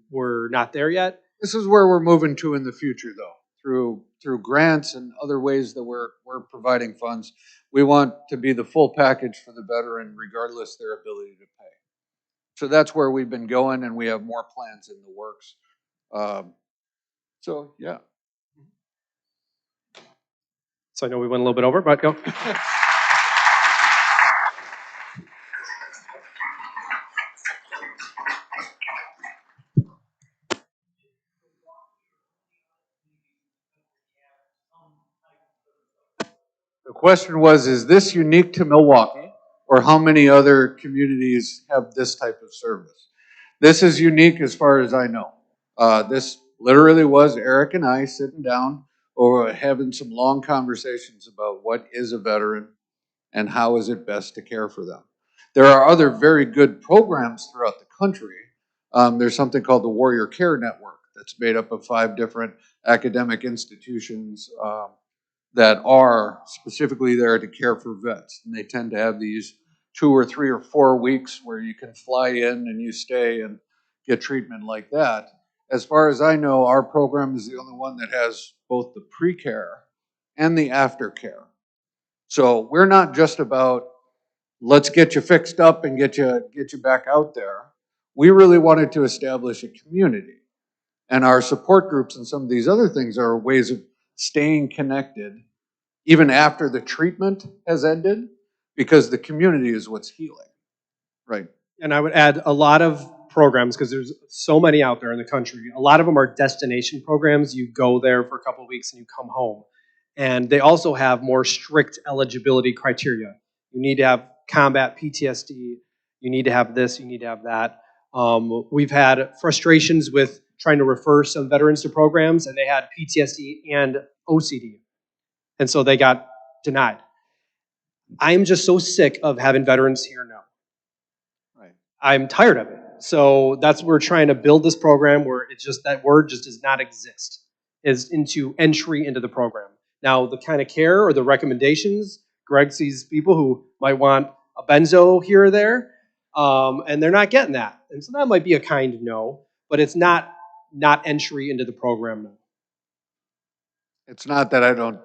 We're not there yet. This is where we're moving to in the future, though, through grants and other ways that we're providing funds. We want to be the full package for the veteran, regardless their ability to pay. So that's where we've been going, and we have more plans in the works. So yeah. So I know we went a little bit over, but go. The question was, is this unique to Milwaukee, or how many other communities have this type of service? This is unique as far as I know. This literally was Eric and I sitting down or having some long conversations about what is a veteran and how is it best to care for them. There are other very good programs throughout the country. There's something called the Warrior Care Network that's made up of 5 different academic institutions that are specifically there to care for vets. And they tend to have these 2 or 3 or 4 weeks where you can fly in and you stay and get treatment like that. As far as I know, our program is the only one that has both the pre-care and the aftercare. So we're not just about let's get you fixed up and get you back out there. We really wanted to establish a community. And our support groups and some of these other things are ways of staying connected even after the treatment has ended, because the community is what's healing, right? And I would add a lot of programs, because there's so many out there in the country. A lot of them are destination programs. You go there for a couple of weeks and you come home. And they also have more strict eligibility criteria. You need to have combat PTSD. You need to have this. You need to have that. We've had frustrations with trying to refer some veterans to programs, and they had PTSD and OCD. And so they got denied. I'm just so sick of having veterans here now. Right. I'm tired of it. So that's what we're trying to build this program where it's just that word just does not exist, is into entry into the program. Now, the kind of care or the recommendations, Greg sees people who might want a benzo here or there, and they're not getting that. And so that might be a kind no, but it's not entry into the program now. It's not that I don't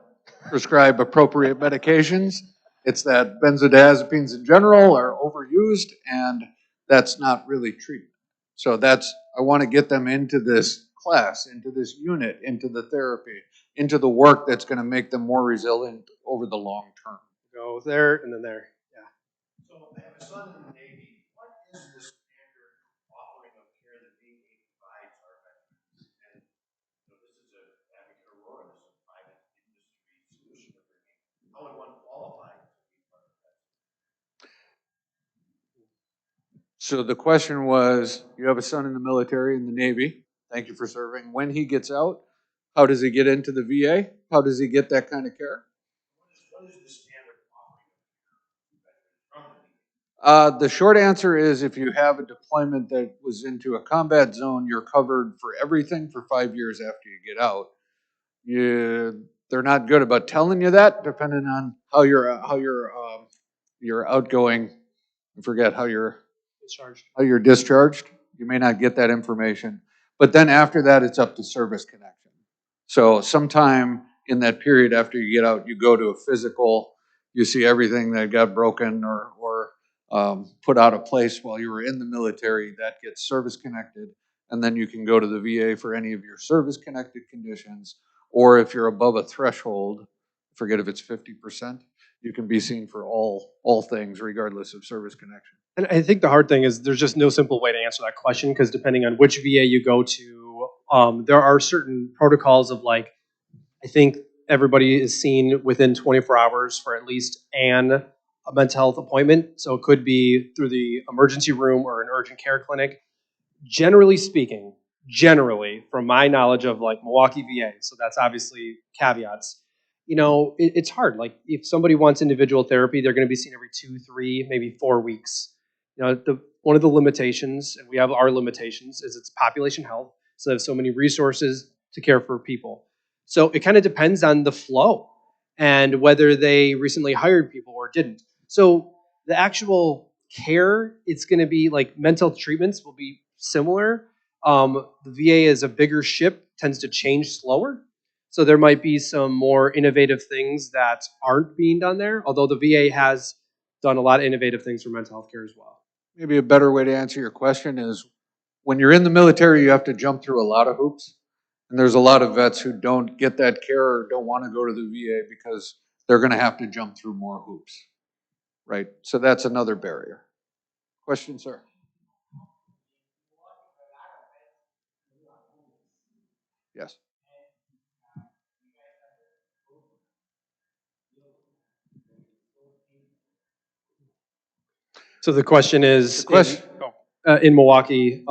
prescribe appropriate medications. It's that benzodiazepines in general are overused, and that's not really treatment. So I want to get them into this class, into this unit, into the therapy, into the work that's going to make them more resilient over the long term. Go there and then there. Yeah. So I have a son in the Navy. What is the standard offering of care that VA provides our veterans? And this is a Advocate Aurora, this is a private industry solution we're bringing. How would one qualify to be part of that? So the question was, you have a son in the military, in the Navy. Thank you for serving. When he gets out, how does he get into the VA? How does he get that kind of care? What is the standard offering of care? The short answer is if you have a deployment that was into a combat zone, you're covered for everything for 5 years after you get out. They're not good about telling you that, depending on how you're outgoing. I forget how you're discharged. You may not get that information. But then after that, it's up to service connection. So sometime in that period after you get out, you go to a physical, you see everything that got broken or put out of place while you were in the military, that gets service connected. And then you can go to the VA for any of your service connected conditions. Or if you're above a threshold, I forget if it's 50%, you can be seen for all things regardless of service connection. And I think the hard thing is there's just no simple way to answer that question, because depending on which VA you go to, there are certain protocols of, like, I think everybody is seen within 24 hours for at least a mental health appointment. So it could be through the emergency room or an urgent care clinic. Generally speaking, from my knowledge of, like, Milwaukee VA, so that's obviously caveats, it's hard. Like, if somebody wants individual therapy, they're going to be seen every 2, 3, maybe 4 weeks. One of the limitations, and we have our limitations, is it's population health. So they have so many resources to care for people. So it kind of depends on the flow and whether they recently hired people or didn't. So the actual care, it's going to be like mental treatments will be similar. The VA is a bigger ship, tends to change slower. So there might be some more innovative things that aren't being done there, although the VA has done a lot of innovative things for mental health care as well. Maybe a better way to answer your question is, when you're in the military, you have to jump through a lot of hoops. And there's a lot of vets who don't get that care or don't want to go to the VA because they're going to have to jump through more hoops, right? So that's another barrier. Question, sir? Yes. So the question is, in Milwaukee,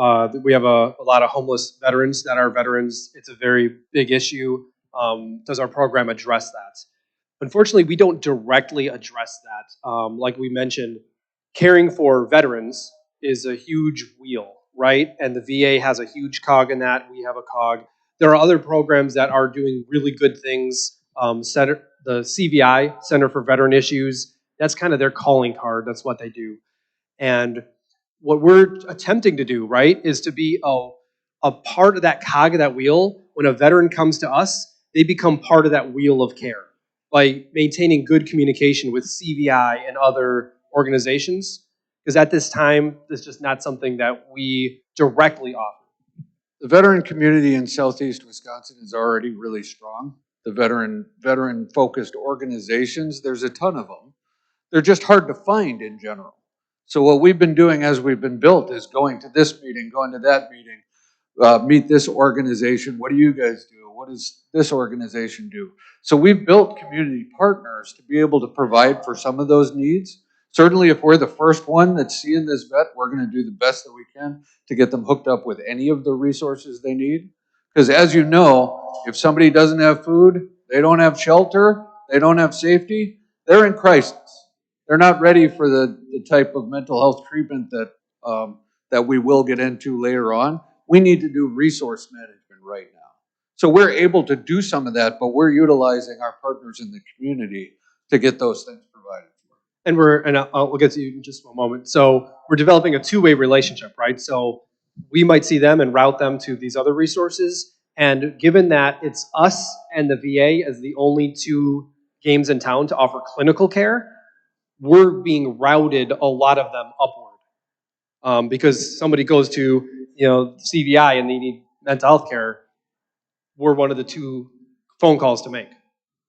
we have a lot of homeless veterans that are veterans. It's a very big issue. Does our program address that? Unfortunately, we don't directly address that. Like we mentioned, caring for veterans is a huge wheel, right? And the VA has a huge cog in that. We have a cog. There are other programs that are doing really good things. The CVI, Center for Veteran Issues, that's kind of their calling card. That's what they do. And what we're attempting to do, right, is to be a part of that cog of that wheel. When a veteran comes to us, they become part of that wheel of care by maintaining good communication with CVI and other organizations. Because at this time, it's just not something that we directly offer. The veteran community in Southeast Wisconsin is already really strong. The veteran-focused organizations, there's a ton of them. They're just hard to find in general. So what we've been doing as we've been built is going to this meeting, going to that meeting, meet this organization. What do you guys do? What does this organization do? So we've built community partners to be able to provide for some of those needs. Certainly if we're the first one that's seeing this vet, we're going to do the best that we can to get them hooked up with any of the resources they need. Because as you know, if somebody doesn't have food, they don't have shelter, they don't have safety, they're in crisis. They're not ready for the type of mental health treatment that we will get into later on. We need to do resource management right now. So we're able to do some of that, but we're utilizing our partners in the community to get those things provided for. And we'll get to you in just a moment. So we're developing a two-way relationship, right? So we might see them and route them to these other resources. And given that it's us and the VA as the only two games in town to offer clinical care, we're being routed, a lot of them, upward. Because somebody goes to CVI and they need mental health care, we're one of the two phone calls to make.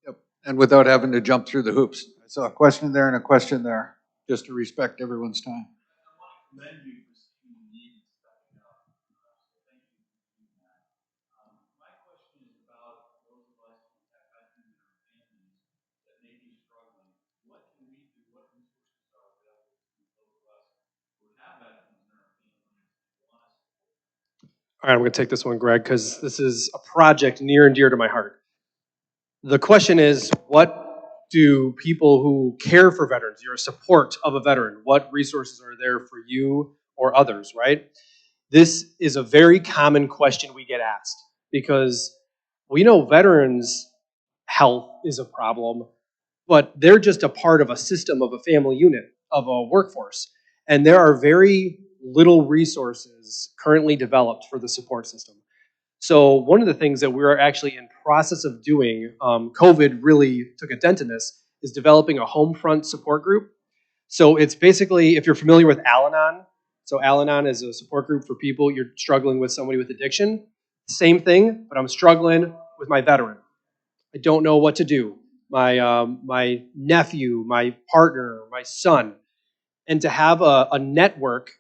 Yep. And without having to jump through the hoops. I saw a question there and a question there, just to respect everyone's time. All right, I'm going to take this one, Greg, because this is a project near and dear to my heart. The question is, what do people who care for veterans, you're a support of a veteran, what resources are there for you or others, right? This is a very common question we get asked because we know veterans' health is a problem, but they're just a part of a system, of a family unit, of a workforce. And there are very little resources currently developed for the support system. So one of the things that we're actually in process of doing, COVID really took a dent in this, is developing a home front support group. So it's basically, if you're familiar with Al-Anon, so Al-Anon is a support group for people, you're struggling with somebody with addiction. Same thing, but I'm struggling with my veteran. I don't know what to do. my nephew, my partner, my son, and to have a network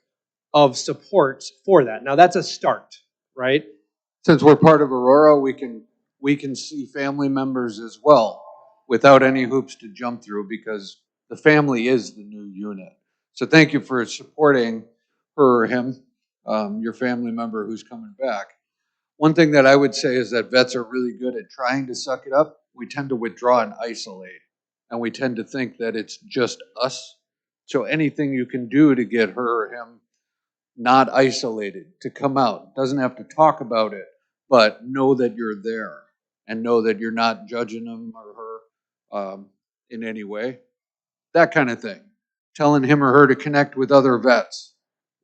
of support for that. Now that's a start, right? Since we're part of Aurora, we can see family members as well without any hoops to jump through because the family is the new unit. So thank you for supporting her or him, your family member who's coming back. One thing that I would say is that vets are really good at trying to suck it up. We tend to withdraw and isolate, and we tend to think that it's just us. So anything you can do to get her or him not isolated, to come out, doesn't have to talk about it, but know that you're there and know that you're not judging him or her in any way. That kind of thing. Telling him or her to connect with other vets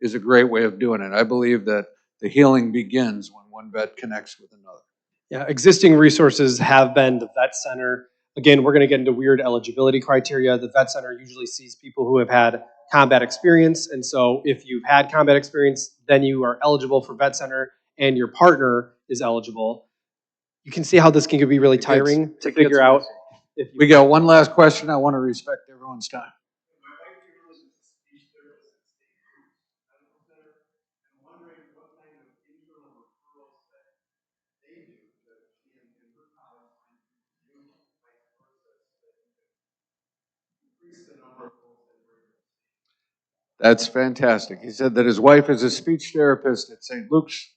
is a great way of doing it. I believe that the healing begins when one vet connects with another. Yeah, existing resources have been the vet center. Again, we're going to get into weird eligibility criteria. The vet center usually sees people who have had combat experience. And so if you've had combat experience, then you are eligible for vet center and your partner is eligible. You can see how this can be really tiring to figure out. We got one last question. I want to respect everyone's time. That's fantastic. He said that his wife is a speech therapist at St. Luke's.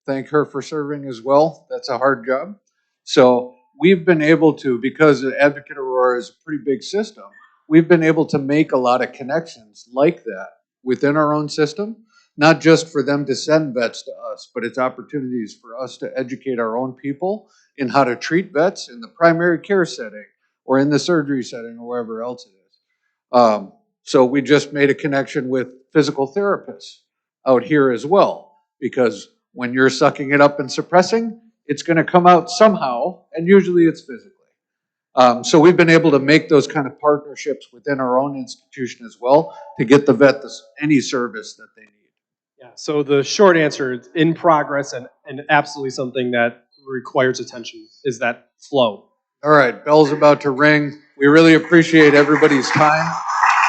Thank her for serving as well. That's a hard job. So we've been able to, because Advocate Aurora is a pretty big system, we've been able to make a lot of connections like that within our own system, not just for them to send vets to us, but it's opportunities for us to educate our own people in how to treat vets in the primary care setting or in the surgery setting or wherever else it is. So we just made a connection with physical therapists out here as well, because when you're sucking it up and suppressing, it's going to come out somehow, and usually it's physically. So we've been able to make those kind of partnerships within our own institution as well to get the vet any service that they need. Yeah, so the short answer is in progress and absolutely something that requires attention is that flow. All right, bell's about to ring. We really appreciate everybody's time.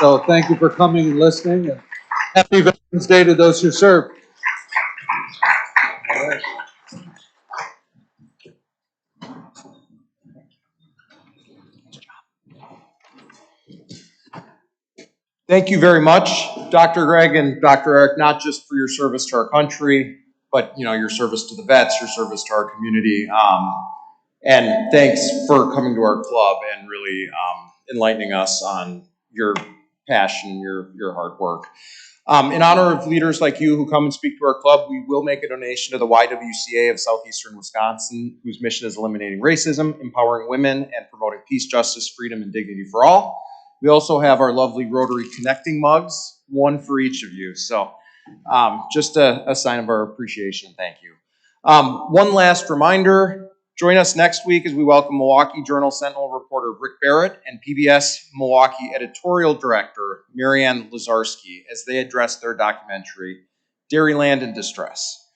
So thank you for coming and listening, and happy Veterans Day to those who serve. All right. Thank you very much, Dr. Greg and Dr. Erich, not just for your service to our country, but your service to the vets, your service to our community. And thanks for coming to our club and really enlightening us on your passion, your hard work. In honor of leaders like you who come and speak to our club, we will make a donation to the YWCA of Southeastern Wisconsin, whose mission is eliminating racism, empowering women, and promoting peace, justice, freedom, and dignity for all. We also have our lovely Rotary Connecting mugs, one for each of you. So just a sign of our appreciation. Thank you. One last reminder. Join us next week as we welcome Milwaukee Journal Sentinel reporter Rick Barrett and PBS Milwaukee editorial director Marianne Lazarski as they address their documentary, Dairyland in Distress.